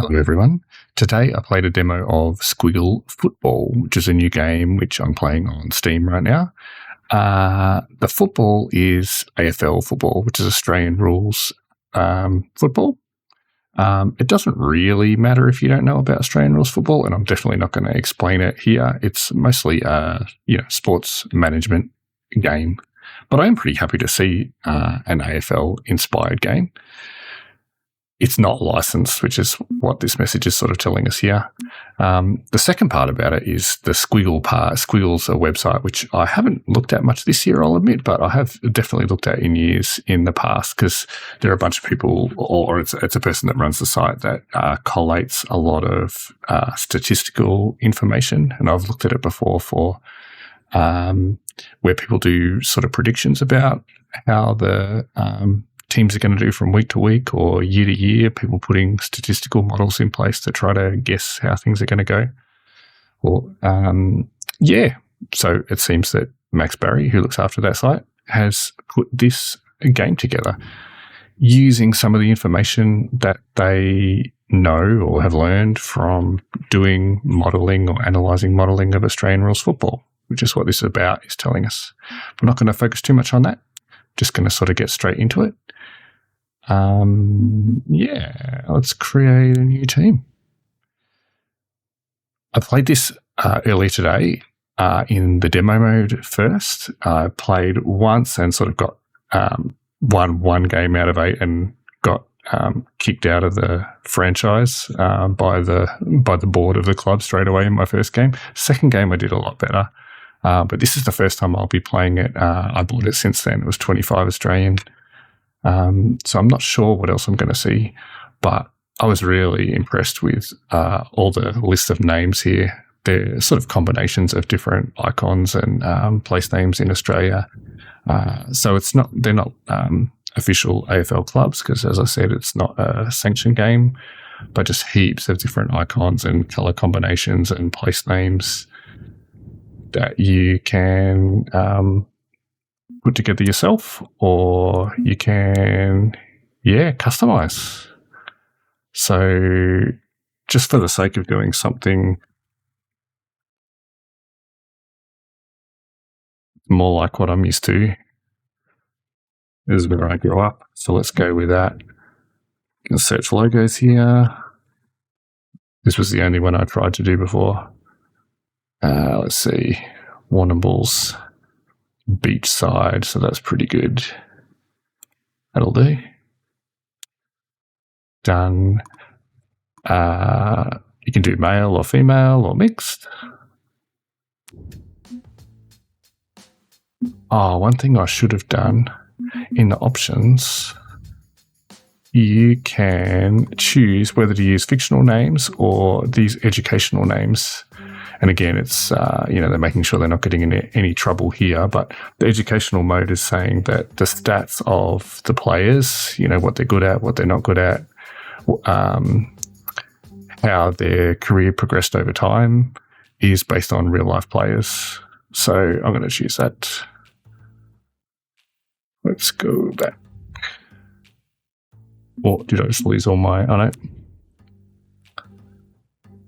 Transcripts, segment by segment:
Hello everyone. Today I played a demo of Squiggle Football, which is a new game which I'm playing on Steam right now. The football is AFL football, which is Australian rules football. It doesn't really matter if you don't know about Australian rules football, and I'm definitely not going to explain it here. It's mostly a sports management game, but I am pretty happy to see an AFL inspired game. It's not licensed, which is what this message is sort of telling us here. The second part about it is the Squiggle part. Squiggle's a website which I haven't looked at much this year, I'll admit, but I have definitely looked at in years in the past because there are a bunch of people, or it's a person that runs the site that collates a lot of statistical information. And I've looked at it before for where people do sort of predictions about how the teams are going to do from week to week or year to year, people putting statistical models in place to try to guess how things are going to go. So it seems that Max Barry, who looks after that site, has put this game together using some of the information that they know or have learned from doing modelling or analysing modelling of Australian rules football, which is what this is about, is telling us. We're not going to focus too much on that. Just going to sort of get straight into it. Let's create a new team. I played this earlier today in the demo mode first. I played once and sort of got won one game out of 8 and got kicked out of the franchise by the board of the club straight away in my first game. Second game I did a lot better. But this is the first time I'll be playing it. I bought it since then. It was 25 Australian. So I'm not sure what else I'm going to see, but I was really impressed with all the list of names here. They're sort of combinations of different icons and place names in Australia. So they're not official AFL clubs because, as I said, it's not a sanctioned game, but just heaps of different icons and colour combinations and place names that you can put together yourself, or you can, customize. So just for the sake of doing something more like what I'm used to, this is where I grew up. So let's go with that. You can search logos here. This was the only one I tried to do before. Let's see, Warrnambool's beachside, so that's pretty good. That'll do. Done. You can do male or female or mixed. One thing I should have done in the options, you can choose whether to use fictional names or these educational names. And again, it's, they're making sure they're not getting in any trouble here. But the educational mode is saying that the stats of the players, what they're good at, what they're not good at, how their career progressed over time is based on real life players. So I'm going to choose that. Let's go back. Or did I just lose all my... Oh, no.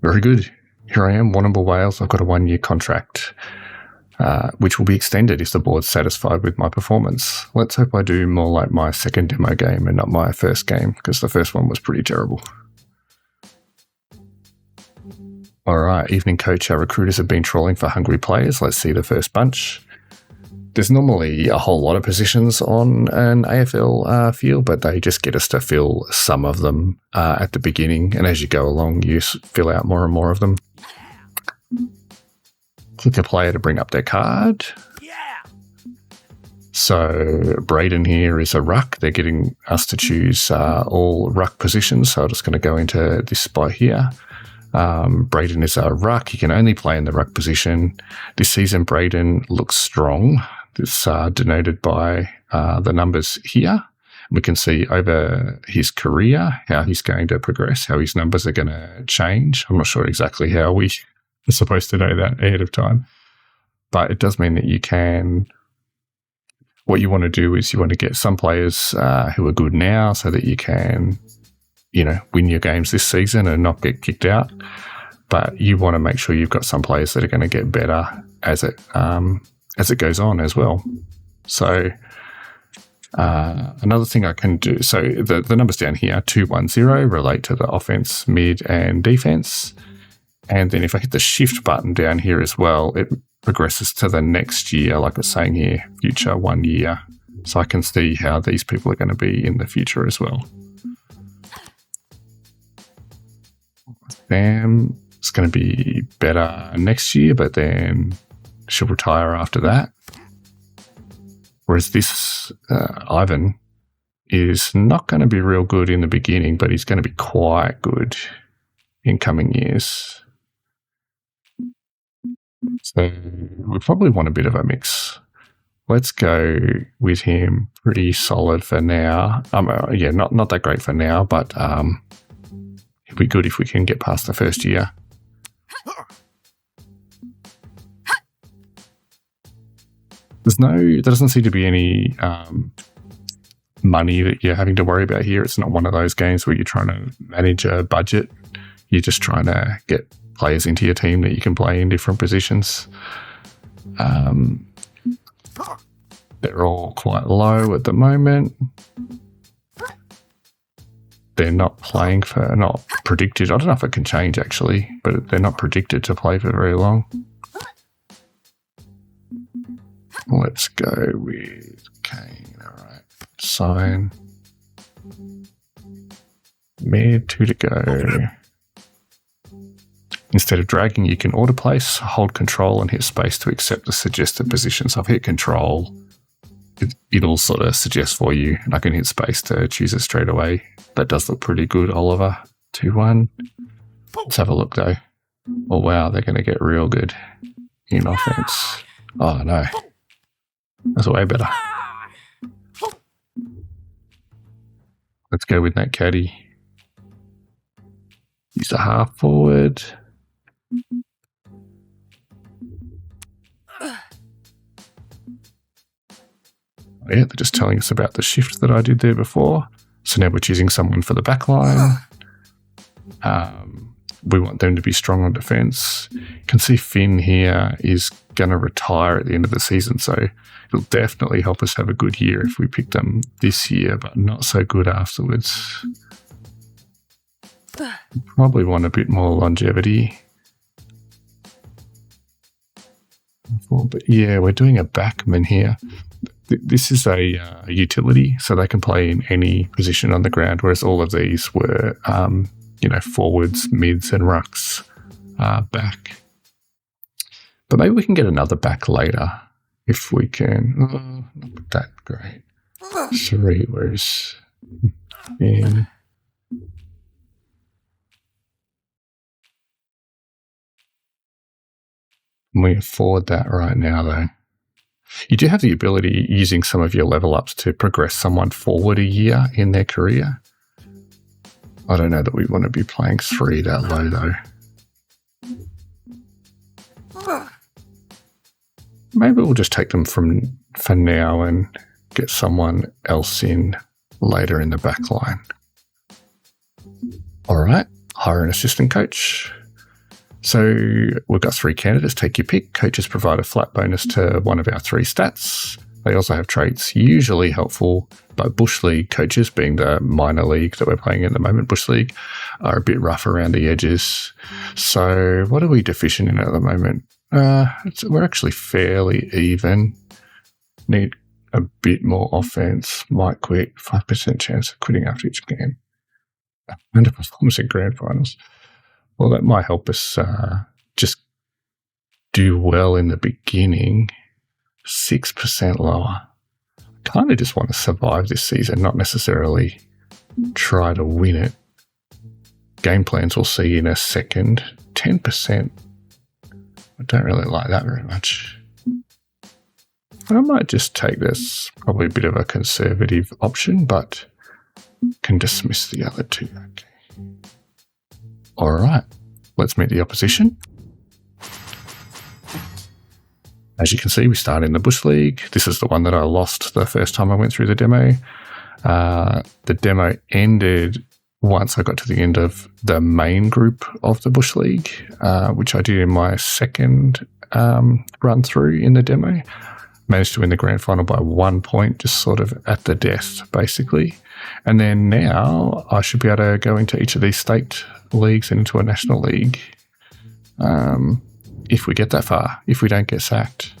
Very good. Here I am, Warrnambool, Wales. I've got a 1-year contract, which will be extended if the board's satisfied with my performance. Let's hope I do more like my second demo game and not my first game, because the first one was pretty terrible. All right, evening coach. Our recruiters have been trawling for hungry players. Let's see the first bunch. There's normally a whole lot of positions on an AFL field, but they just get us to fill some of them at the beginning. And as you go along, you fill out more and more of them. Click a player to bring up their card. Yeah. So Braden here is a ruck. They're getting us to choose all ruck positions. So I'm just going to go into this spot here. Braden is a ruck. He can only play in the ruck position. This season, Braden looks strong. This denoted by the numbers here. We can see over his career how he's going to progress, how his numbers are going to change. I'm not sure exactly how we are supposed to know that ahead of time, but it does mean that you can... What you want to do is you want to get some players who are good now so that you can win your games this season and not get kicked out. But you want to make sure you've got some players that are going to get better as it goes on as well. So another thing I can do, so the numbers down here, 2, 1, 0, relate to the offense, mid, and defense. And then if I hit the shift button down here as well, it progresses to the next year, like it's saying here, future 1 year. So I can see how these people are going to be in the future as well. Sam is going to be better next year, but then she'll retire after that. Whereas this Ivan is not going to be real good in the beginning, but he's going to be quite good in coming years. So we probably want a bit of a mix. Let's go with him pretty solid for now. Not that great for now, but it'll be good if we can get past the first year. There doesn't seem to be any money that you're having to worry about here. It's not one of those games where you're trying to manage a budget. You're just trying to get players into your team that you can play in different positions. They're all quite low at the moment. They're not predicted. I don't know if it can change actually, but they're not predicted to play for very long. Let's go with Kane. All right. Sign. Mid, 2 to go. Instead of dragging, you can auto place, hold control, and hit space to accept the suggested position. So I've hit control. It'll sort of suggest for you, and I can hit space to choose it straight away. That does look pretty good, Oliver. 2-1. Let's have a look, though. Oh, wow, they're going to get real good in offense. Oh, no. That's way better. Let's go with that caddy. He's a half forward. Yeah, they're just telling us about the shift that I did there before. So now we're choosing someone for the back line. We want them to be strong on defence. You can see Finn here is going to retire at the end of the season, so it'll definitely help us have a good year if we pick them this year, but not so good afterwards. Probably want a bit more longevity. But yeah, we're doing a backman here. This is a utility, so they can play in any position on the ground, whereas all of these were, forwards, mids, and rucks back. But maybe we can get another back later if we can. Oh, not that great. 3, whereas in. We afford that right now, though. You do have the ability, using some of your level ups, to progress someone forward a year in their career. I don't know that we want to be playing 3 that low, though. Maybe we'll just take them for now and get someone else in later in the back line. All right, hire an assistant coach. So we've got 3 candidates. Take your pick. Coaches provide a flat bonus to one of our 3 stats. They also have traits usually helpful, but Bush League coaches, being the minor league that we're playing at the moment, Bush League, are a bit rough around the edges. So what are we deficient in at the moment? We're actually fairly even. Need a bit more offense. Might quit. 5% chance of quitting after each game. Underperformance in grand finals. Well, that might help us just do well in the beginning. 6% lower. Kind of just want to survive this season, not necessarily try to win it. Game plans we'll see in a second. 10%. I don't really like that very much. I might just take this. Probably a bit of a conservative option, but can dismiss the other 2. Okay. All right, let's meet the opposition. As you can see, we start in the Bush League. This is the one that I lost the first time I went through the demo. The demo ended once I got to the end of the main group of the Bush League, which I did in my second run through in the demo. Managed to win the grand final by 1 point, just sort of at the death, basically. And then now I should be able to go into each of these state leagues and into a national league if we get that far, if we don't get sacked.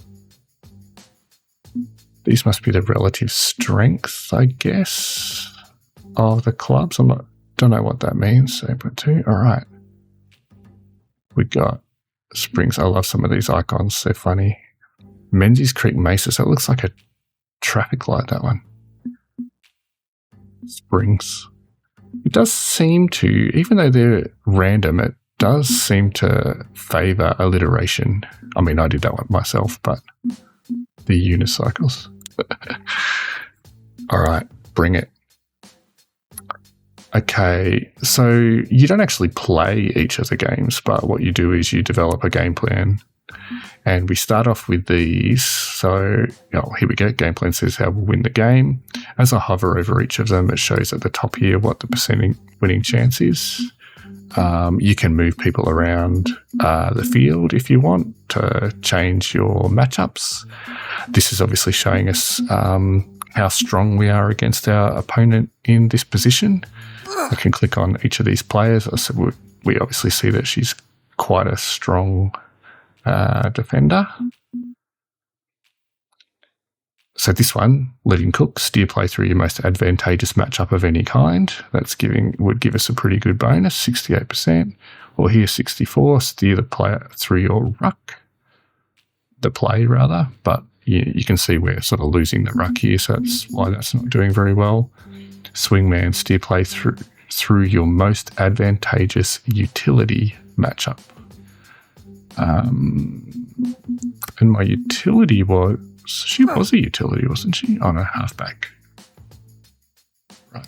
These must be the relative strengths, I guess, of the clubs. Don't know what that means. 8.2. All right. We got Springs. I love some of these icons. They're funny. Menzies Creek Mesa. So it looks like a traffic light, that one. Springs. It does seem to, even though they're random, it does seem to favour alliteration. I mean, I did that one myself, but the unicycles. All right, bring it. Okay, so you don't actually play each of the games, but what you do is you develop a game plan. And we start off with these. So, here we go. Game plan says how we'll win the game. As I hover over each of them, it shows at the top here what the percent winning chance is. You can move people around the field if you want to change your matchups. This is obviously showing us how strong we are against our opponent in this position. I can click on each of these players. So we obviously see that she's quite a strong defender. So this one, leading cook, steer play through your most advantageous matchup of any kind. Would give us a pretty good bonus, 68%. Or here, 64, steer the player through your ruck. The play, rather. But you can see we're sort of losing the ruck here, so that's why that's not doing very well. Swingman, steer play through your most advantageous utility matchup. And my utility she was a utility, wasn't she? Oh no, halfback. Right.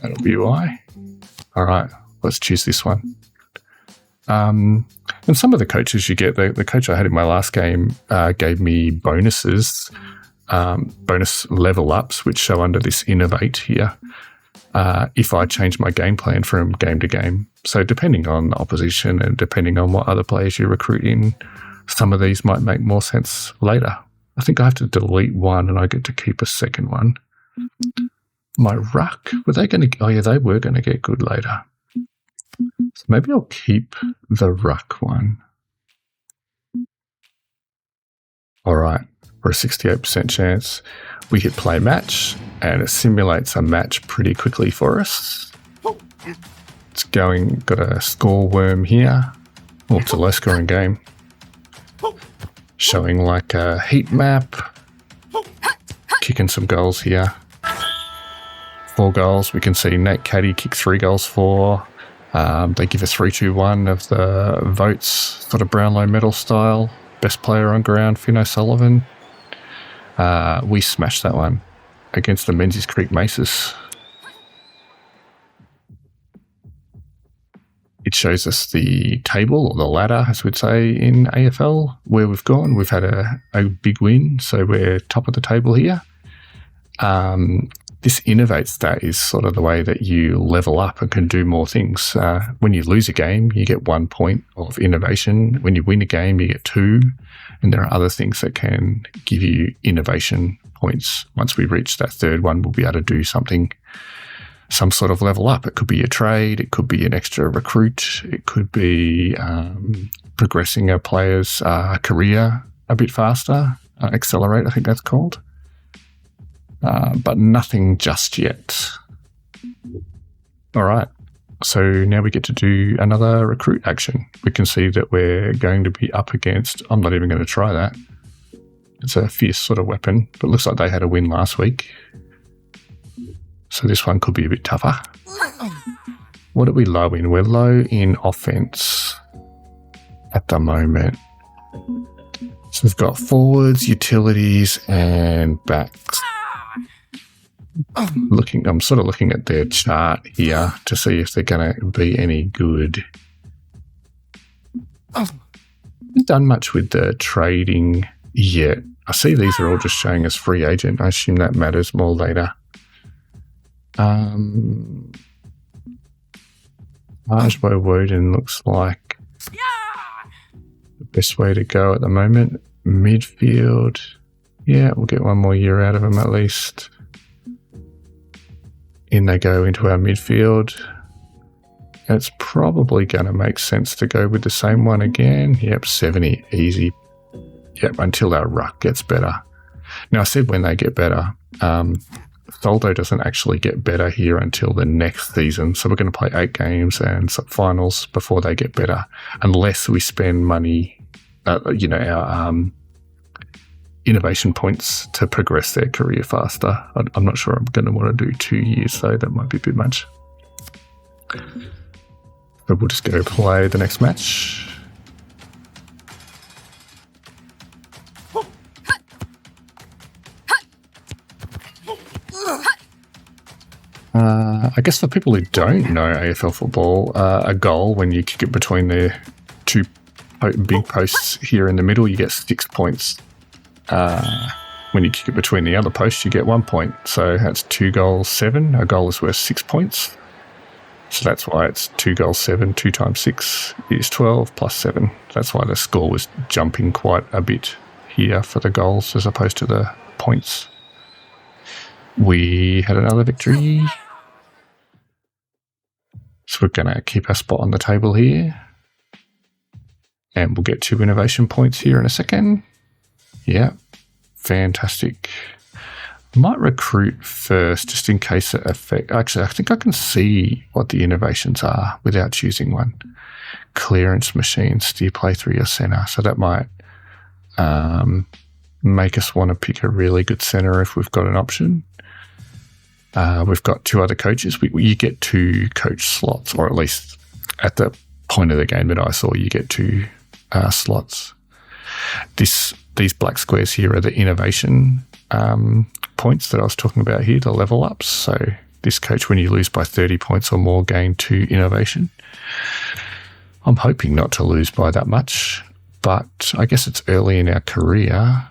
That'll be why. All right, let's choose this one. And some of the coaches you get, the coach I had in my last game gave me bonuses, bonus level ups, which show under this innovate here, if I change my game plan from game to game. So depending on the opposition and depending on what other players you recruit in, some of these might make more sense later. I think I have to delete one and I get to keep a second one. My ruck, were they going to... Oh, yeah, they were going to get good later. So maybe I'll keep the ruck one. All right, for a 68% chance, we hit play match and it simulates a match pretty quickly for us. It's got a score worm here. Well, it's a low scoring game. Showing like a heat map. Kicking some goals here. 4 goals. We can see Nate Caddy kick 3 goals for. They give us 3-2-1 of the votes, sort of Brownlow medal style. Best player on ground, Finn O'Sullivan. We smashed that one against the Menzies Creek Maces. It shows us the table, or the ladder, as we'd say in AFL, where we've gone. We've had a big win, so we're top of the table here. This innovates that is sort of the way that you level up and can do more things. When you lose a game, you get 1 point of innovation. When you win a game, you get 2. And there are other things that can give you innovation points. Once we reach that third one, we'll be able to do something, some sort of level up. It could be a trade. It could be an extra recruit. It could be progressing a player's career a bit faster. Accelerate, I think that's called. But nothing just yet. All right. So now we get to do another recruit action. We can see that we're going to be up against... I'm not even going to try that. It's a fierce sort of weapon, but it looks like they had a win last week. So this one could be a bit tougher. What are we low in? We're low in offense at the moment. So we've got forwards, utilities, and backs. I'm sort of looking at their chart here to see if they're going to be any good. Haven't done much with the trading yet. I see these are all just showing us free agent. I assume that matters more later. Arjbo Woden looks like the best way to go at the moment. Midfield. Yeah, we'll get one more year out of him at least. In they go into our midfield. It's probably going to make sense to go with the same one again. Yep, 70. Easy. Yep, until our ruck gets better. Now, I said when they get better. Soldo doesn't actually get better here until the next season. So we're going to play 8 games and finals before they get better. Unless we spend money, our innovation points to progress their career faster. I'm not sure I'm going to want to do 2 years, though. That might be a bit much. But we'll just go play the next match. I guess for people who don't know AFL football, a goal, when you kick it between the 2 big posts here in the middle, you get 6 points. When you kick it between the other posts, you get 1 point. So that's 2 goals, 7. A goal is worth 6 points. So that's why it's 2 goals, 7. 2 times 6 is 12 plus 7. That's why the score was jumping quite a bit here for the goals as opposed to the points. We had another victory. So we're going to keep our spot on the table here. And we'll get 2 innovation points here in a second. Yeah, fantastic. Might recruit first, just in case it affects. Actually, I think I can see what the innovations are without choosing one. Clearance machine, steer play through your centre. So that might make us want to pick a really good centre if we've got an option. We've got 2 other coaches. You get 2 coach slots, or at least at the point of the game that I saw, you get 2 slots. These black squares here are the innovation points that I was talking about here, the level ups. So this coach, when you lose by 30 points or more, gain 2 innovation. I'm hoping not to lose by that much, but I guess it's early in our career.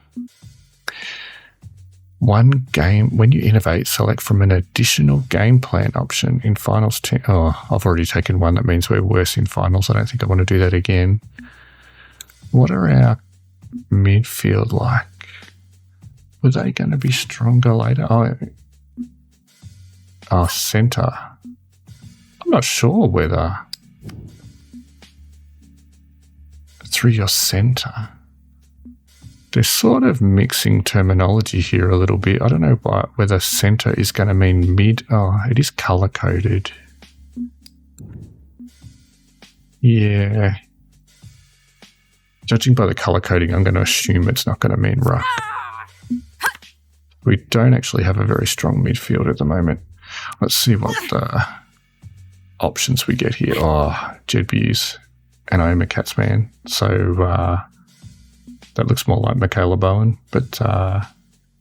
1 game, when you innovate, select from an additional game plan option in finals. I've already taken 1. That means we're worse in finals. I don't think I want to do that again. What are our midfield like? Were they going to be stronger later? Our centre. I'm not sure whether through your centre. They're sort of mixing terminology here a little bit. I don't know whether centre is going to mean mid. Oh, it is colour-coded. Yeah. Judging by the colour coding, I'm going to assume it's not going to mean ruck. We don't actually have a very strong midfield at the moment. Let's see what the options we get here. Jed Buse and Ioma Catsman. So that looks more like Michaela Bowen, but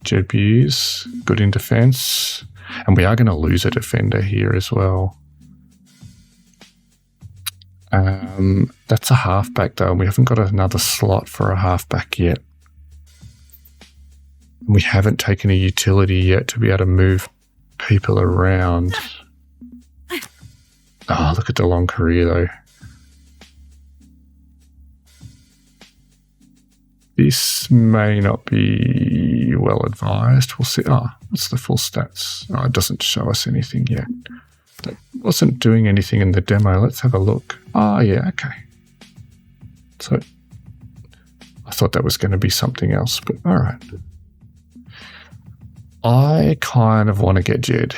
Jed Buse, good in defence. And we are going to lose a defender here as well. That's a halfback though, and we haven't got another slot for a halfback yet. We haven't taken a utility yet to be able to move people around. Oh, look at the long career though. This may not be well advised. We'll see. What's the full stats? It doesn't show us anything yet. That wasn't doing anything in the demo. Let's have a look. Yeah, okay. So I thought that was going to be something else, but all right. I kind of want to get Jed.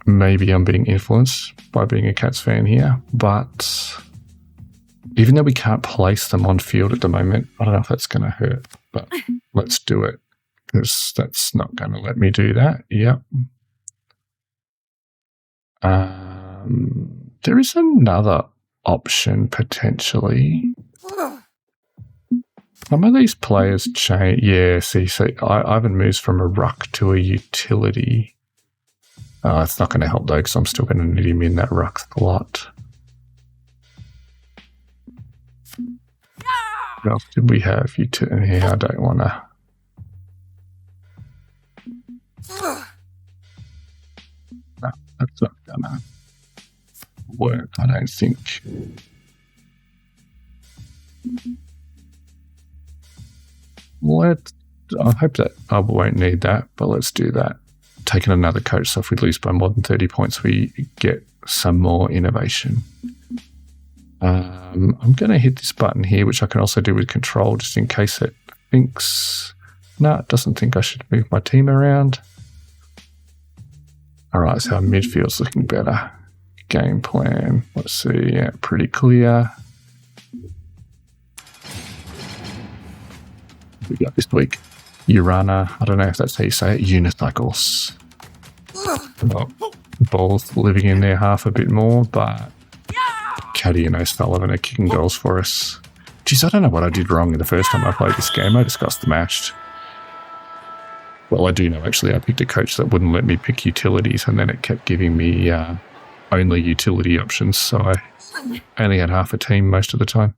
Maybe I'm being influenced by being a Cats fan here, but even though we can't place them on field at the moment, I don't know if that's going to hurt, but let's do it because that's not going to let me do that. Yep. There is another option potentially. Some of these players change. Yeah, see, Ivan moves from a ruck to a utility. It's not going to help though because I'm still going to need him in that ruck slot. What else did we have? Utility. I don't want to. No, that's not gonna work, I don't think. I hope that I won't need that, but let's do that. Taking another coach, so if we lose by more than 30 points, we get some more innovation. I'm going to hit this button here, which I can also do with control, just in case it thinks... No, it doesn't think I should move my team around. All right, so our midfield's looking better. Game plan, let's see, yeah, pretty clear. We got this week. Urana, I don't know if that's how you say it, unicycles. Well, Ball's living in there half a bit more, but Caddy and O'Sullivan are kicking goals for us. Geez, I don't know what I did wrong the first time I played this game. I just got smashed. Well, I do know, actually. I picked a coach that wouldn't let me pick utilities, and then it kept giving me only utility options, so I only had half a team most of the time.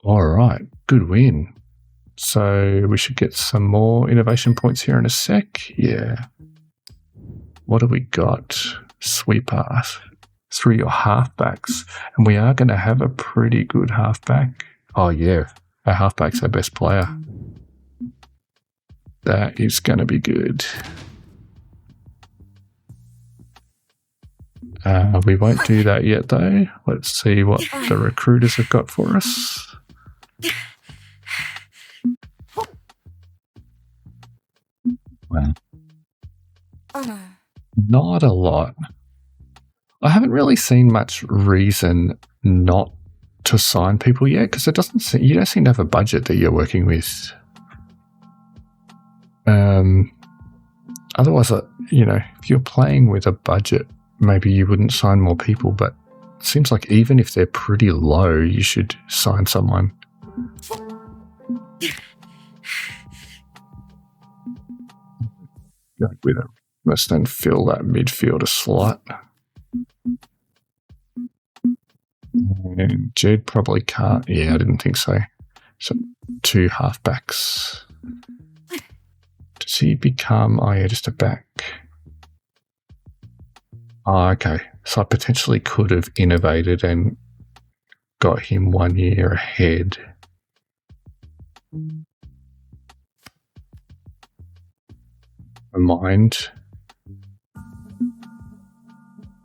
All right, good win. So we should get some more innovation points here in a sec. Yeah. What do we got? Sweeper. 3 or halfbacks. And we are going to have a pretty good halfback. Oh, yeah. Our halfback's our best player. That is going to be good. We won't do that yet, though. Let's see what the recruiters have got for us. Well, not a lot. I haven't really seen much reason not to sign people yet, because you don't seem to have a budget that you're working with. Otherwise, if you're playing with a budget, maybe you wouldn't sign more people, but it seems like even if they're pretty low, you should sign someone. Go with it. Let's then fill that midfielder slot. And Jed probably can't. Yeah, I didn't think so. So 2 halfbacks. Does he become... Oh, yeah, just a back. Oh, okay. So I potentially could have innovated and got him 1 year ahead. Mind.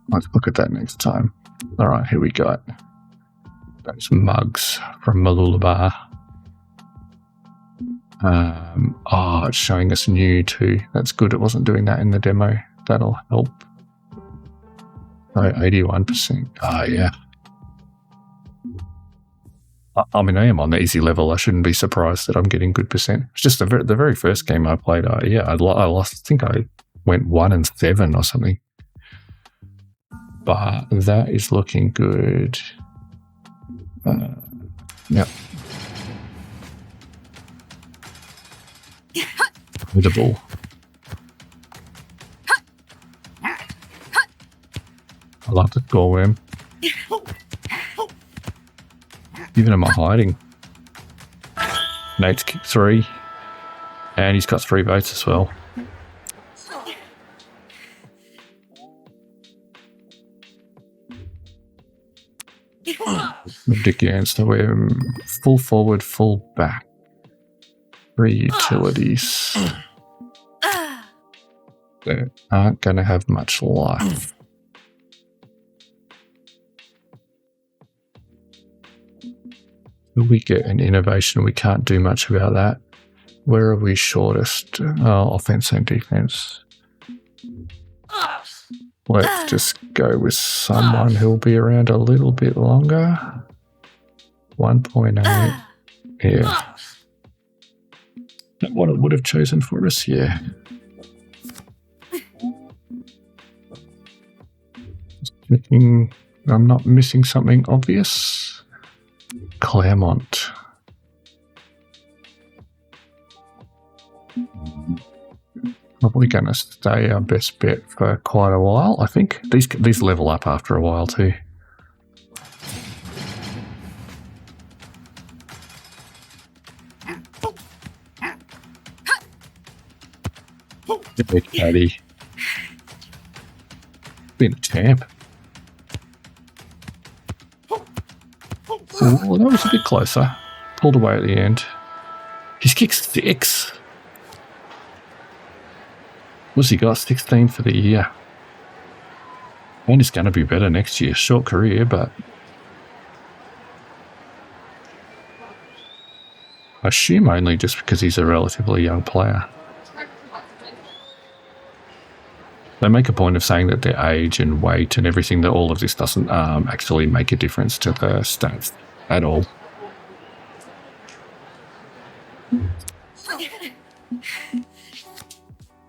Let's look at that next time. All right, here we go. Those mugs from Malulabar. It's showing us new too. That's good. It wasn't doing that in the demo. That'll help. Oh, 81%. Oh, yeah. I mean, I am on the easy level. I shouldn't be surprised that I'm getting good percent. It's just the very first game I played. I lost. I think I went 1-7 or something. But that is looking good. Yep. With the ball. I love the goalworm. Giving him a hiding. Nate's kicked 3. And he's got 3 votes as well. Moved again, so we're full forward, full back. 3 utilities. They aren't going to have much life. Will we get an innovation? We can't do much about that. Where are we shortest? Offense and defense. Let's just go with someone who'll be around a little bit longer. 1.8. Yeah. That what it would have chosen for us? Yeah. Just checking I'm not missing something obvious. Claremont. Probably going to stay our best bet for quite a while, I think. These level up after a while too. Big Caddy. Been a champ. Oh, that was a bit closer. Pulled away at the end. He's kicked 6. What's he got? 16 for the year. And he's going to be better next year. Short career, but I assume only just because he's a relatively young player. They make a point of saying that their age and weight and everything, that all of this doesn't actually make a difference to the stats at all. I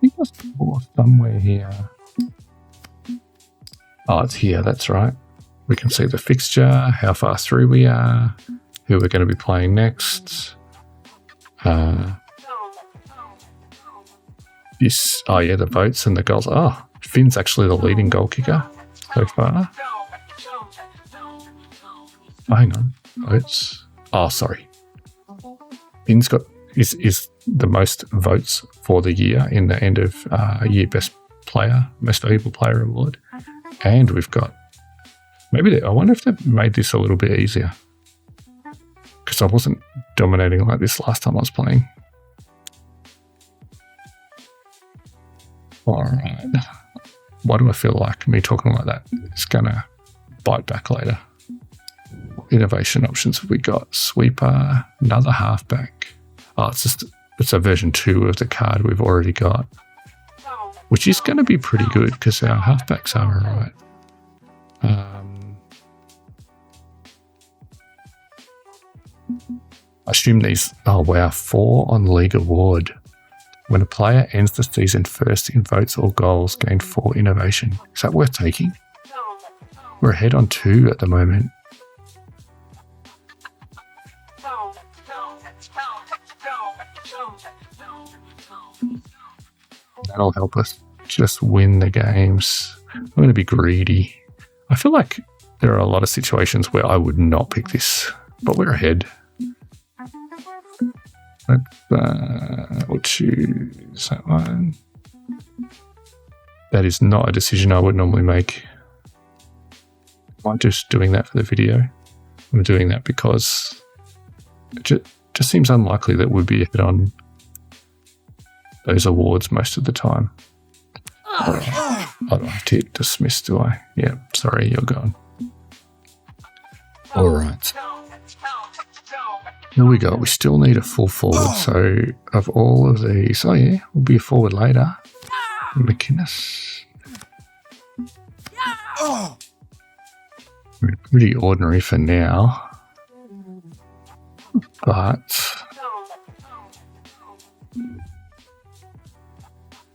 think I saw somewhere here. Oh, it's here, that's right. We can see the fixture, how far through we are, who we're going to be playing next. Oh yeah, the votes and the goals. Oh, Finn's actually the leading goal kicker so far. Oh, hang on. Votes. Oh, sorry. Finn's got is the most votes for the year in the end of year best player, most valuable player award. And we've got, I wonder if they've made this a little bit easier, because I wasn't dominating like this last time I was playing. All right. Why do I feel like me talking like that is going to bite back later? What innovation options have we got? Sweeper, another halfback. Oh, it's a version 2 of the card we've already got, which is going to be pretty good because our halfbacks are all right. I assume these, oh wow, 4 on League Award. When a player ends the season first in votes or goals, gain 4 innovation. Is that worth taking? We're ahead on 2 at the moment. That'll help us just win the games. I'm going to be greedy. I feel like there are a lot of situations where I would not pick this, but we're ahead. We'll choose that one. That is not a decision I would normally make. I'm just doing that for the video. I'm doing that because it just seems unlikely that we'd be ahead on those awards most of the time. I don't have to hit dismiss, do I? Yeah, sorry, you're gone. All right. Here we go. We still need a full forward. So of all of these, oh yeah, we'll be a forward later. McInnes. We're pretty ordinary for now. But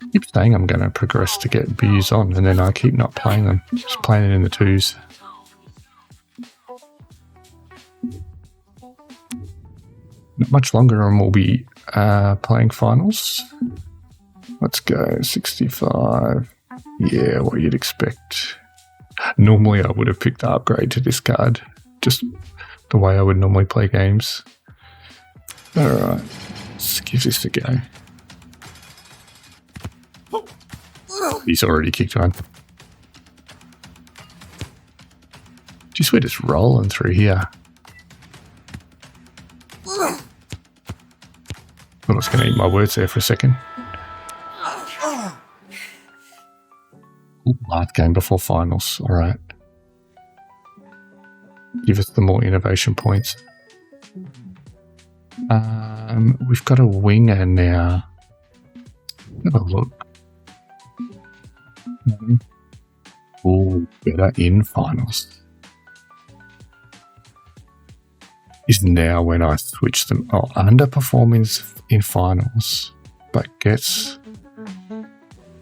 I keep saying I'm going to progress to get B's on, and then I keep not playing them. Just playing it in the 2s. Not much longer and we'll be playing finals. Let's go 65. Yeah, what you'd expect. Normally I would have picked the upgrade to this card, just the way I would normally play games. Alright, let's give this a go. He's already kicked one. Just we're just rolling through here. I was going to eat my words there for a second. Last game before finals. All right. Give us the more innovation points. We've got a winger now. Have a look. Oh, better in finals. Is now when I switch them. Oh, underperforming in finals, but gets.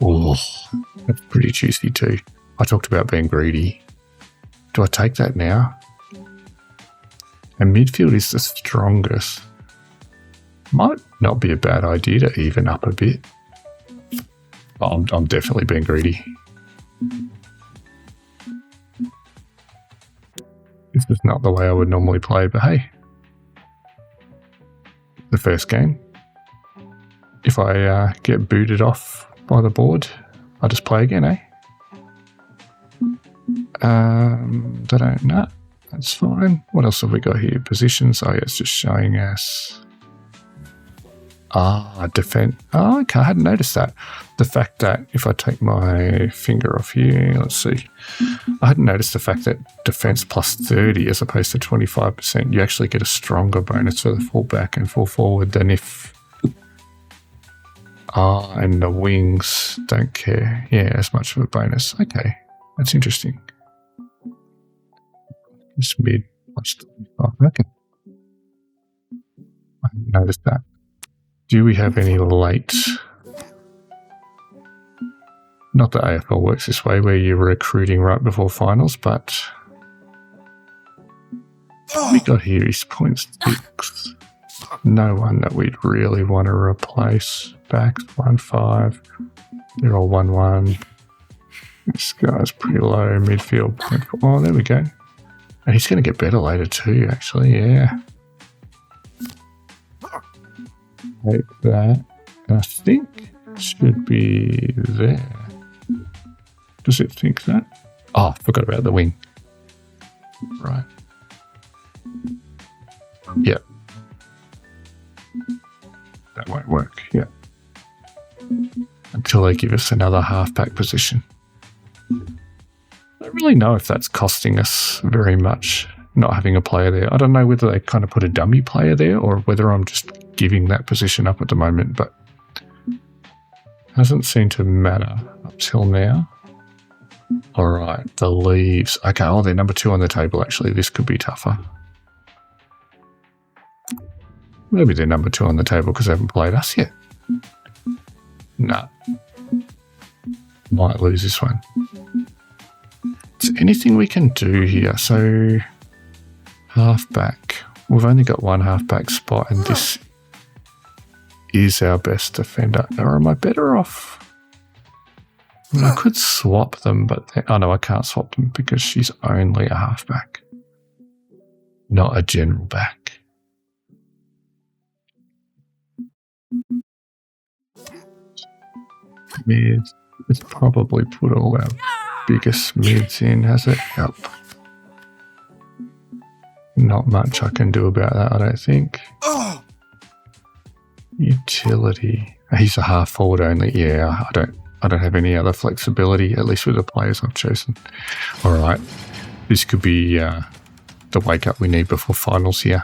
Oh, that's pretty juicy too. I talked about being greedy. Do I take that now? And midfield is the strongest. Might not be a bad idea to even up a bit. Oh, I'm definitely being greedy. This is not the way I would normally play, but hey. The first game. If I get booted off by the board, I'll just play again, eh? I don't know. That's fine. What else have we got here? Positions. Oh, yeah, it's just showing us. Defense. Oh, okay. I hadn't noticed that. The fact that if I take my finger off here, let's see. I hadn't noticed the fact that defense plus 30 as opposed to 25%, you actually get a stronger bonus for the full back and full forward than if. And the wings don't care. Yeah, as much of a bonus. Okay. That's interesting. It's mid plus 25. Okay. I hadn't noticed that. Do we have any late? Not that AFL works this way, where you're recruiting right before finals, but we got here is 0.6. No one that we'd really want to replace. Backs 1.5. They're all 1.1. This guy's pretty low. Midfield 0.4. Oh, there we go. And he's going to get better later too, actually. Yeah. Take that. And I think it should be there. Does it think that? Oh, forgot about the wing. Right. Yep. That won't work. Yeah. Until they give us another halfback position. I don't really know if that's costing us very much, not having a player there. I don't know whether they kind of put a dummy player there or whether I'm just giving that position up at the moment, but hasn't seemed to matter up till now. All right, the leaves. Okay, they're number 2 on the table, actually. This could be tougher. Maybe they're number 2 on the table because they haven't played us yet. Nah. Might lose this one. Is there anything we can do here? So, halfback. We've only got one halfback spot, and this is our best defender. Or am I better off? I mean, I could swap them, but oh no, I can't swap them because she's only a halfback, not a general back. Mids. It's probably put all our biggest mids in, has it? Yep. Not much I can do about that, I don't think. Utility. He's a half forward only. Yeah, I don't have any other flexibility, at least with the players I've chosen. All right. This could be the wake up we need before finals here.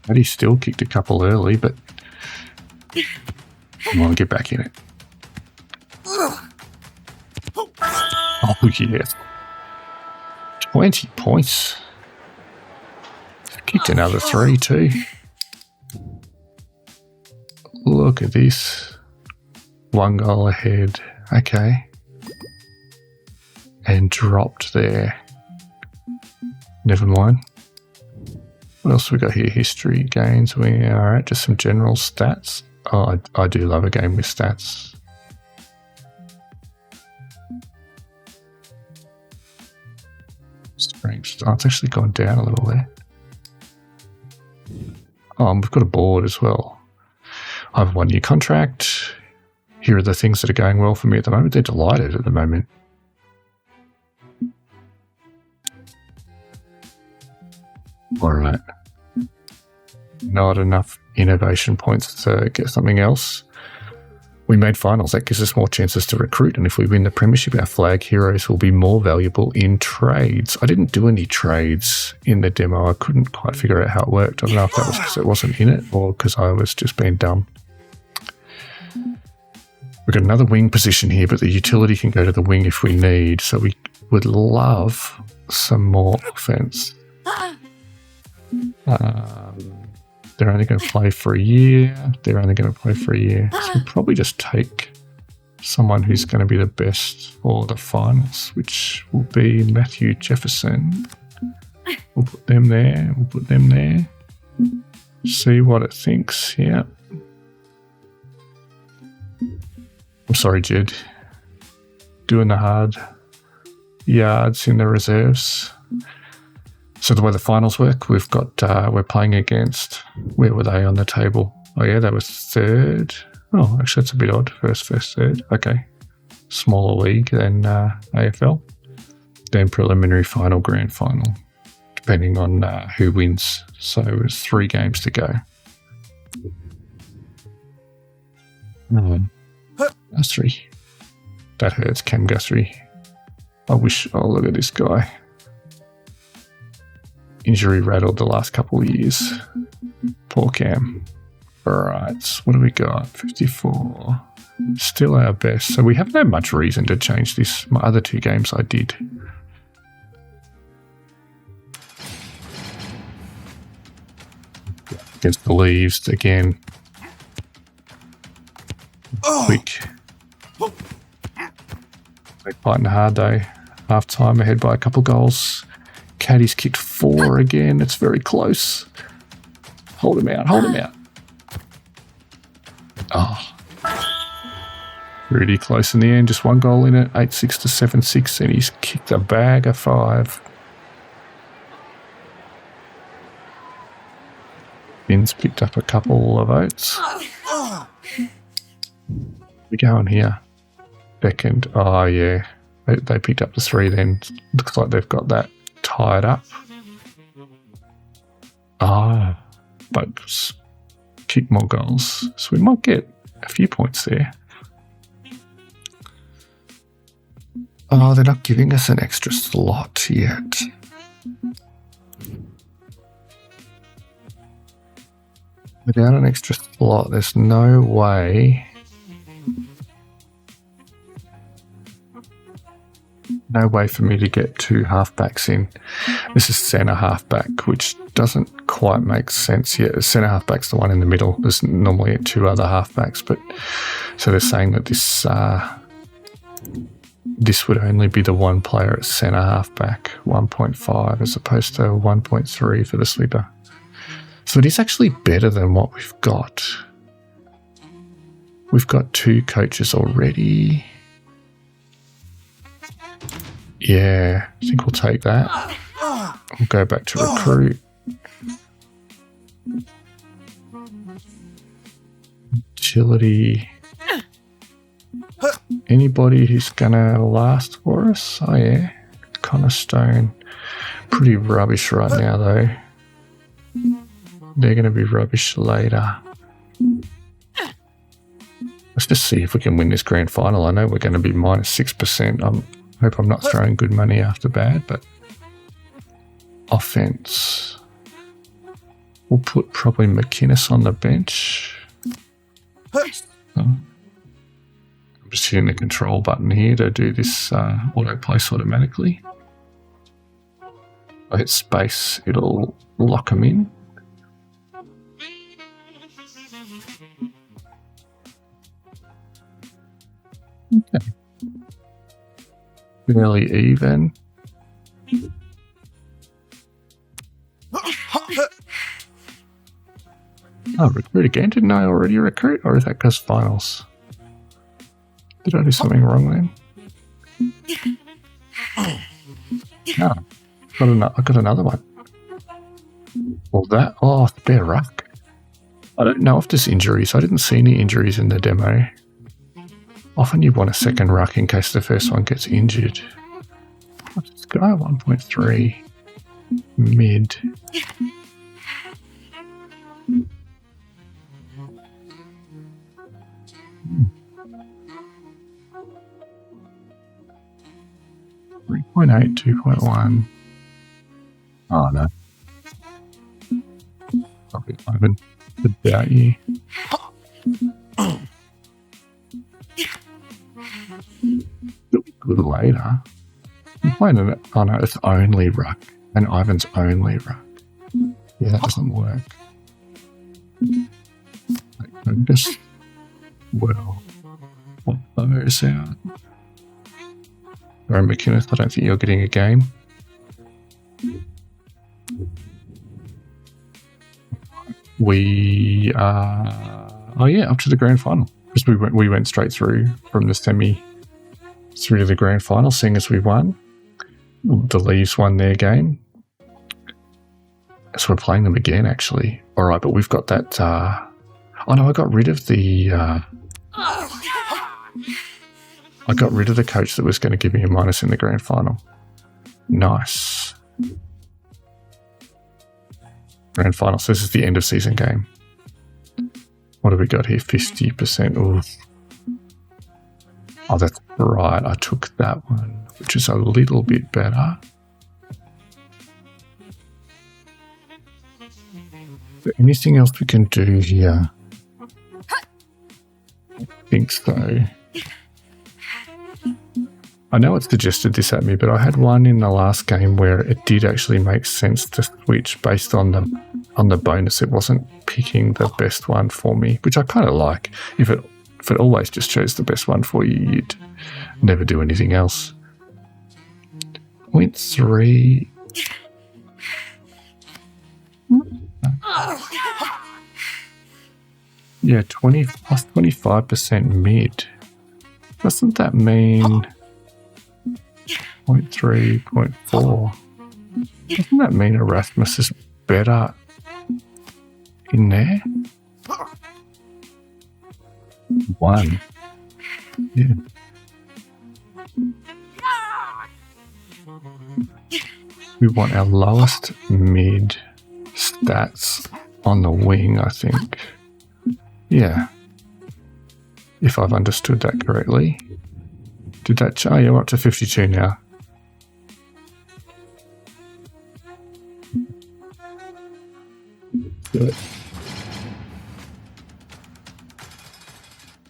But he still kicked a couple early, but come on, get back in it. Oh, yeah. 20 points. Kicked another 3 too. Look at this. 1 goal ahead. Okay. And dropped there. Never mind. What else we got here? History, gains. Alright, just some general stats. Oh, I do love a game with stats. Strengths. Oh, it's actually gone down a little there. Oh, and we've got a board as well. I have a 1-year contract. Here are the things that are going well for me at the moment. They're delighted at the moment. All right. Not enough innovation points to get something else. We made finals. That gives us more chances to recruit. And if we win the premiership, our flag heroes will be more valuable in trades. I didn't do any trades in the demo. I couldn't quite figure out how it worked. I don't know if that was because it wasn't in it or because I was just being dumb. We've got another wing position here, but the utility can go to the wing if we need. So we would love some more offense. They're only going to play for a year. So we'll probably just take someone who's going to be the best for the finals, which will be Matthew Jefferson. We'll put them there. We'll put them there. See what it thinks. Yeah. I'm sorry, Jed. Doing the hard yards in the reserves. So the way the finals work, we've got we're playing against, where were they on the table? Oh yeah, that was third. Oh, actually that's a bit odd. First, third. Okay. smaller league than AFL. Then preliminary final, grand final, depending on who wins. So it's 3 games to go. Guthrie. That hurts, Cam Guthrie. Oh, look at this guy. Injury rattled the last couple of years. Poor Cam. Alright, what do we got? 54. Still our best. So we haven't had much reason to change this. My other 2 games I did. Against the Leaves again. Quick. They're fighting hard though. Half time ahead by a couple goals. Caddy's kicked 4 again. It's very close. Hold him out. Oh. Really close in the end. Just 1 goal in it. 8-6 to 7-6. And he's kicked a bag of 5. Finn's picked up a couple of votes. We go on here. Second. Oh, yeah. They picked up the 3 then. Looks like they've got that tied up. But kick more goals. So we might get a few points there. Oh, they're not giving us an extra slot yet. Without an extra slot, there's no way. No way for me to get 2 halfbacks in. This is centre halfback, which doesn't quite make sense yet. Centre halfback's the one in the middle. There's normally 2 other halfbacks, but so they're saying that this would only be the 1 player at centre halfback, 1.5 as opposed to 1.3 for the slipper. So it is actually better than what we've got. We've got 2 coaches already. Yeah, I think we'll take that. We'll go back to recruit. Utility. Anybody who's gonna last for us? Oh yeah, Connor Stone. Pretty rubbish right now though. They're gonna be rubbish later. Let's just see if we can win this grand final. I know we're going to be minus 6%. I hope I'm not throwing good money after bad, but offense. We'll put probably McInnes on the bench. I'm just hitting the control button here to do this auto place automatically. I hit space, it'll lock them in. Okay. Fairly even. Oh, recruit again? Didn't I already recruit? Or is that because finals? Did I do something wrong then? No. I got another one. Well, the Bear Ruck. I don't know if there's injuries. I didn't see any injuries in the demo. Often you want a second ruck in case the first one gets injured. What's this guy? 1.3. Mid. .8, 2.1. Oh no. Probably Ivan. About you. It'll be good later. I'm playing it. Oh no, it's only ruck. And Ivan's only ruck. Yeah, that doesn't work. Just well, pop those out. Sorry, McInnes, I don't think you're getting a game. We are, up to the grand final. Because we went straight through from the semi through to the grand final, seeing as we won. The Leaves won their game. So we're playing them again, actually. All right, but we've got that... I got rid of the... I got rid of the coach that was going to give me a minus in the grand final. Nice. Grand final. So this is the end of season game. What have we got here? 50%. Ooh. Oh, that's right. I took that one, which is a little bit better. Is there anything else we can do here? I think so. I know it suggested this at me, but I had one in the last game where it did actually make sense to switch based on the bonus. It wasn't picking the best one for me, which I kind of like. If it always just chose the best one for you, you'd never do anything else. 0.3. Yeah, 20 plus 25% mid. Doesn't that mean 0.3, 0.4? Doesn't that mean Erasmus is better in there? 1. Yeah. We want our lowest mid stats on the wing, I think. Yeah. If I've understood that correctly. Did that... Oh, yeah, we're up to 52 now. Do it.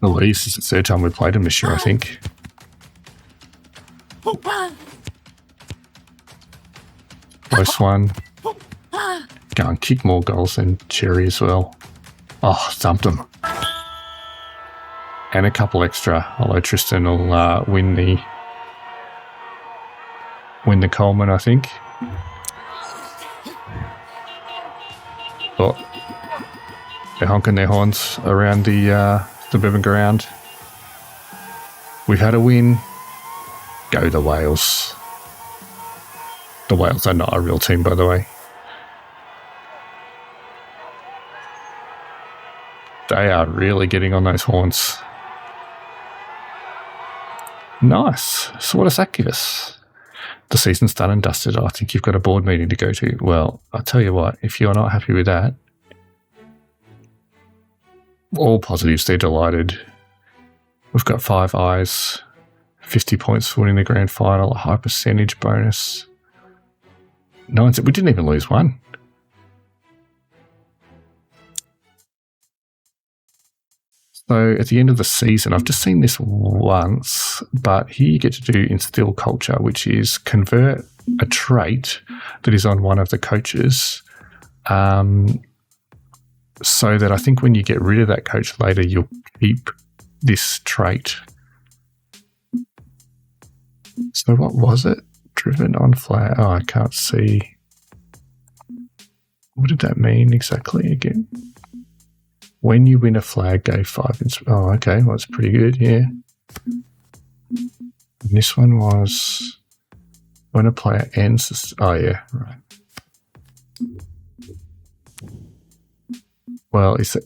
At least it's the third time we played him this year, I think. Close one. Go and kick more goals than Cherry as well. Oh, thumped him. And a couple extra. Although Tristan will win the Coleman, I think. Oh, they're honking their horns around the Bevan ground. We've had a win. Go the Whales. The Whales are not a real team, by the way. They are really getting on those horns. Nice. So what does that give us? The season's done and dusted. I think you've got a board meeting to go to. Well, I'll tell you what, if you're not happy with that, all positives, they're delighted. We've got 5 eyes, 50 points for winning the grand final, a high percentage bonus. We didn't even lose one. So at the end of the season, I've just seen this once, but here you get to do instill culture, which is convert a trait that is on one of the coaches, so that I think when you get rid of that coach later, you'll keep this trait. So what was it? Driven on flag. Oh, I can't see. What did that mean exactly again? When you win a flag, go 5. Oh, okay. Well, that's pretty good, yeah. And this one was when a player ends. Oh, yeah, right. Well, is it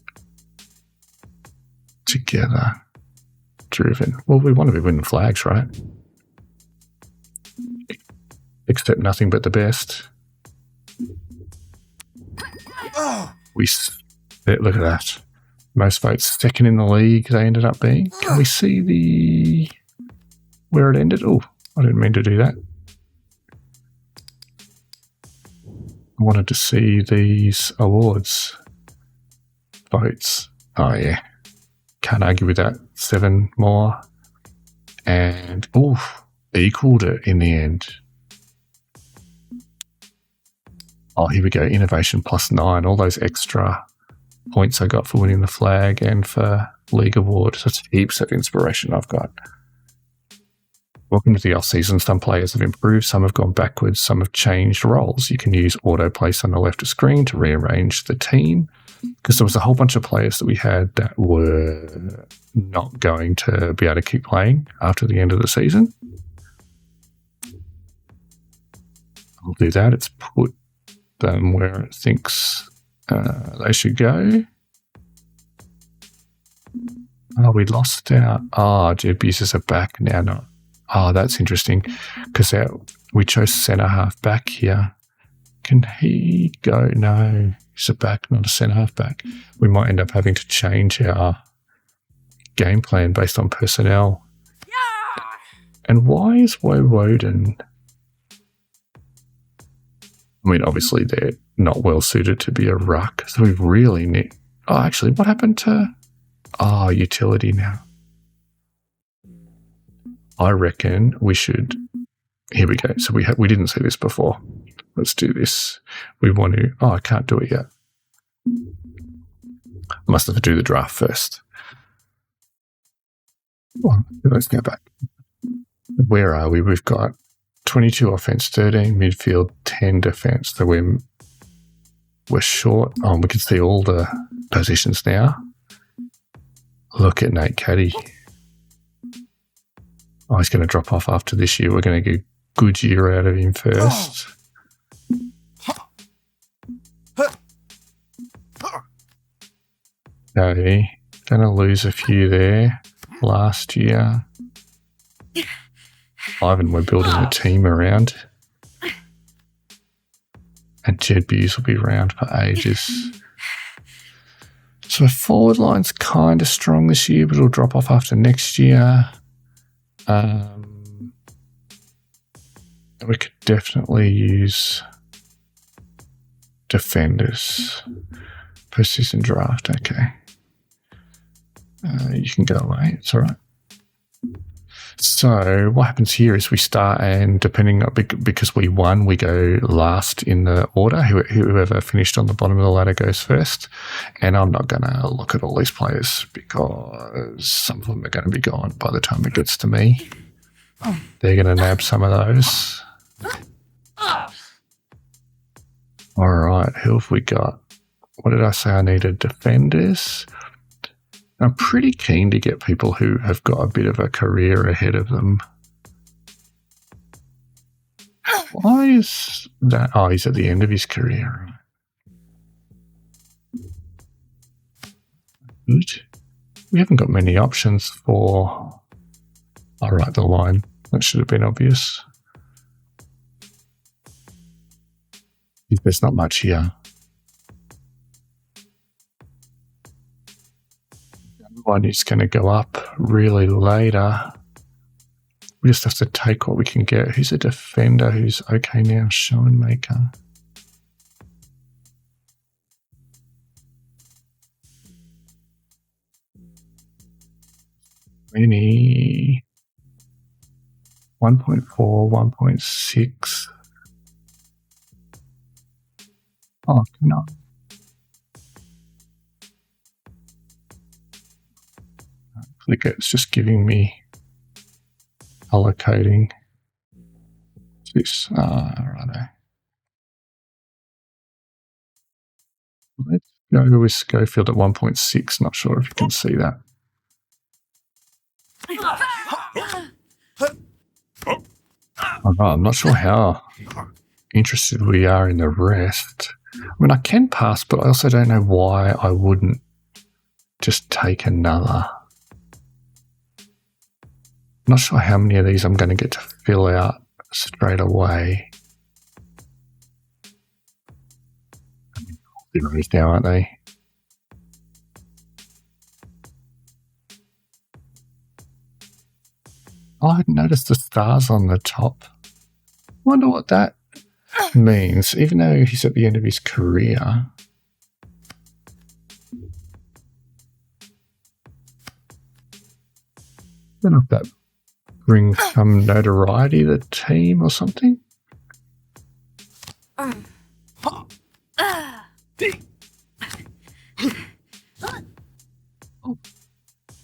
together driven? Well, we want to be winning flags, right? Except nothing but the best. Look at that. Most votes second in the league they ended up being. Can we see where it ended? Oh, I didn't mean to do that. I wanted to see these awards. Votes. Oh, yeah. Can't argue with that. 7 more. And, equaled it in the end. Oh, here we go. Innovation +9. All those extra points I got for winning the flag and for league award. So that's heaps of inspiration I've got. Welcome to the off-season. Some players have improved, some have gone backwards, some have changed roles. You can use auto-place on the left of screen to rearrange the team, because there was a whole bunch of players that we had that were not going to be able to keep playing after the end of the season. I'll do that. It's put them where it thinks they should go. Oh, we lost our... Oh, Jeb users are back now. Not. Oh, that's interesting because we chose centre half back here. Can he go? No, he's a back, not a centre half back. We might end up having to change our game plan based on personnel. Yeah. And why is Woden? I mean, obviously they're not well suited to be a ruck, so we really need... Oh, actually, what happened to... Oh, utility now. I reckon we should... Here we go. So we didn't see this before. Let's do this. We want to... Oh, I can't do it yet. I must have to do the draft first. Oh, let's go back. Where are we? We've got 22 offense, 13 midfield, 10 defense. So we're short. Oh, we can see all the positions now. Look at Nate Caddy. Oh, he's going to drop off after this year. We're going to get a good year out of him first. Okay, going to lose a few there. Last year, Ivan, we're building a team around. And Jed Buse will be around for ages. So forward line's kind of strong this year, but it'll drop off after next year. We could definitely use defenders. Post-season draft, okay. You can go away, it's all right. So what happens here is we start, and depending on, because we won, we go last in the order. Whoever finished on the bottom of the ladder goes first. And I'm not going to look at all these players because some of them are going to be gone by the time it gets to me. They're going to nab some of those. All right, who have we got? What did I say I needed? Defenders. I'm pretty keen to get people who have got a bit of a career ahead of them. Why is that? Oh, he's at the end of his career. Good. We haven't got many options for... All right, the line. That should have been obvious. There's not much here. One is going to go up really later. We just have to take what we can get. Who's a defender who's okay now? Schoenmaker. Many 1.4, 1.6. Oh, no. Click it. It's just giving me color coding. This, righto. Let's go with Schofield at 1.6. Not sure if you can see that. I'm not sure how interested we are in the rest. I mean, I can pass, but I also don't know why I wouldn't just take another. Not sure how many of these I'm going to get to fill out straight away. Zeros now, aren't they? Oh, I hadn't noticed the stars on the top. Wonder what that means, even though he's at the end of his career. I don't know if that brings some notoriety to the team or something.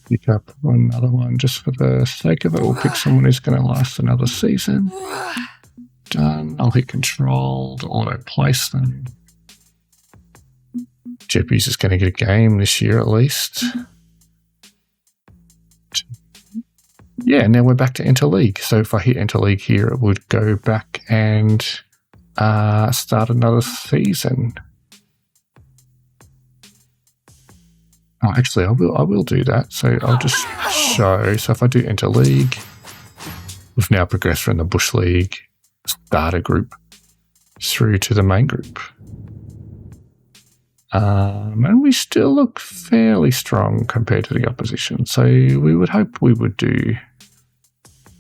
Pick up another one just for the sake of it. We'll pick someone who's going to last another season. Done. I'll hit control to auto place them. Jeppy's is going to get a game this year at least. Yeah, now we're back to Interleague. So if I hit Interleague here, it would go back and start another season. Oh, actually, I will do that. So I'll just show. So if I do enter league, we've now progressed from the Bush League starter group through to the main group. And we still look fairly strong compared to the opposition. So we would hope we would do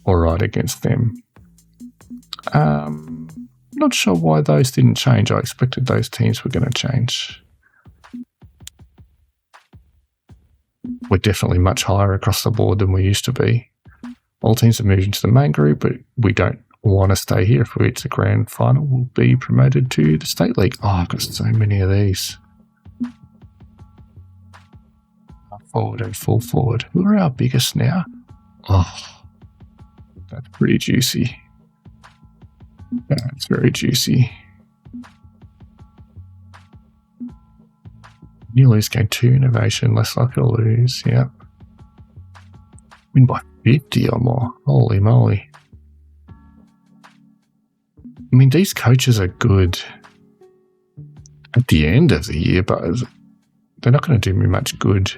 all right against them. Not sure why those didn't change. I expected those teams were going to change. We're definitely much higher across the board than we used to be. All teams have moved into the main group, but we don't want to stay here. If we reach the grand final, we'll be promoted to the state league. Oh, I've got so many of these. Forward and full forward. Who are our biggest now? Oh, that's pretty juicy. That's very juicy. You lose game 2 innovation, less likely to lose. Yep. Win by 50 or more. Holy moly. I mean, these coaches are good at the end of the year, but they're not going to do me much good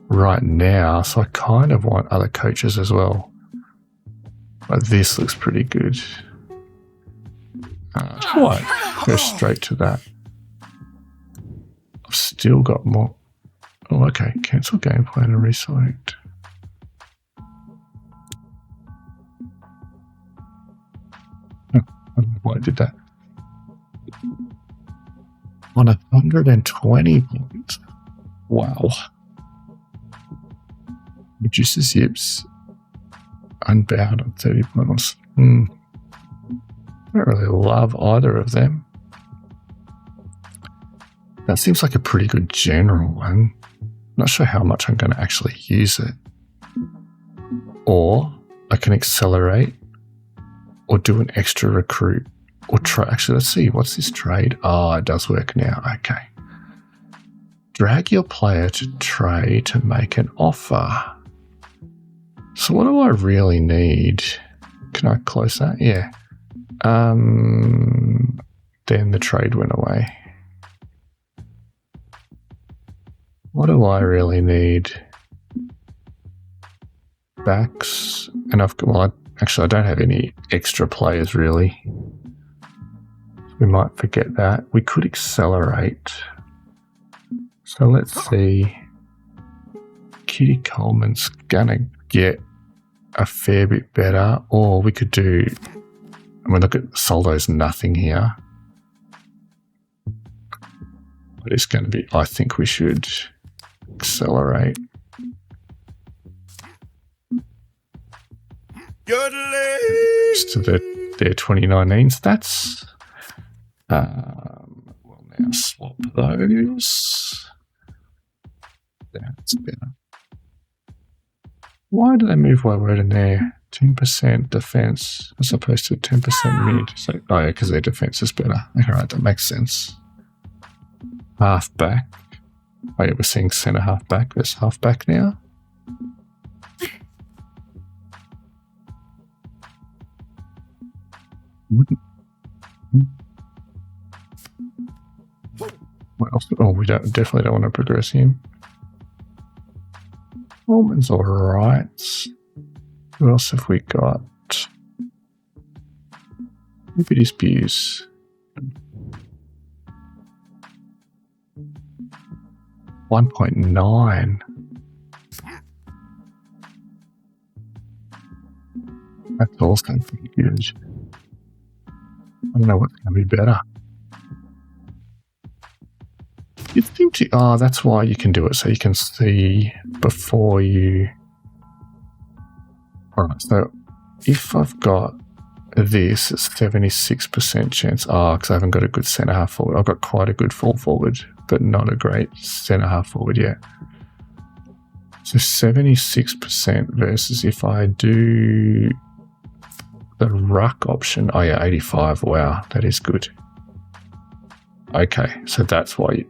right now. So I kind of want other coaches as well. But this looks pretty good. Go straight to that. I've still got more. Oh, okay. Cancel game plan and reselect. I don't know why I did that. On 120 points. Wow. Reduces yips. Unbound on 30 points. I don't really love either of them. That seems like a pretty good general one. Not sure how much I'm going to actually use it. Or I can accelerate or do an extra recruit or try. Actually, let's see. What's this trade? Oh, it does work now. Okay. Drag your player to trade to make an offer. So what do I really need? Can I close that? Yeah. Then the trade went away. What do I really need? Backs. And I don't have any extra players really. We might forget that. We could accelerate. So let's see. Kitty Coleman's gonna get a fair bit better. Or we could do... look at Soldo's nothing here. But it's going to be... I think we should accelerate. Just to their 2019s. That's... we'll now swap those. That's better. Why do they move while we're in there? 10% defense as opposed to 10% mid. So, oh yeah, because their defense is better. Okay, right, that makes sense. Half back. Oh yeah, we're seeing centre half back. There's half back now. What else? Oh, we definitely don't want to progress him. Coleman's alright. Who else have we got? Maybe these views. 1.9. That's also pretty good. I don't know what's going to be better. You seem to... Oh, that's why you can do it. So you can see before you... Alright, so if I've got this, it's 76% chance. Oh, because I haven't got a good centre half forward. I've got quite a good full forward, but not a great centre half forward yet. So 76% versus if I do the ruck option. Oh yeah, 85. Wow, that is good. Okay, so that's why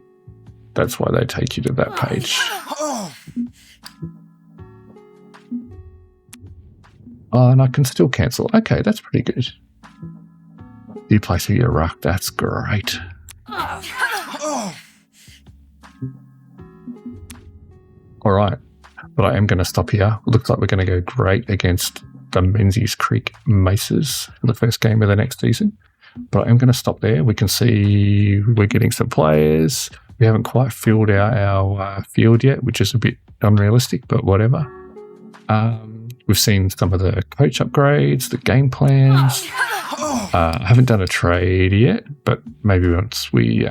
they take you to that page. Oh, and I can still cancel. Okay, that's pretty good. You play through your ruck. That's great. All right. But I am going to stop here. It looks like we're going to go great against the Menzies Creek Maces for the first game of the next season. But I am going to stop there. We can see we're getting some players. We haven't quite filled out our field yet, which is a bit unrealistic, but whatever. We've seen some of the coach upgrades, the game plans. I haven't done a trade yet, but maybe once we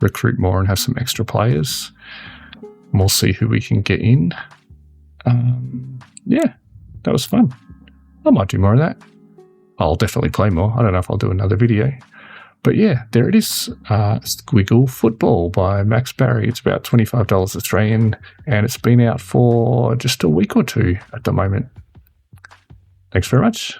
recruit more and have some extra players, we'll see who we can get in. Yeah, that was fun. I might do more of that. I'll definitely play more. I don't know if I'll do another video. But yeah, there it is. Squiggle Football by Max Barry. It's about $25 Australian, and it's been out for just a week or two at the moment. Thanks very much.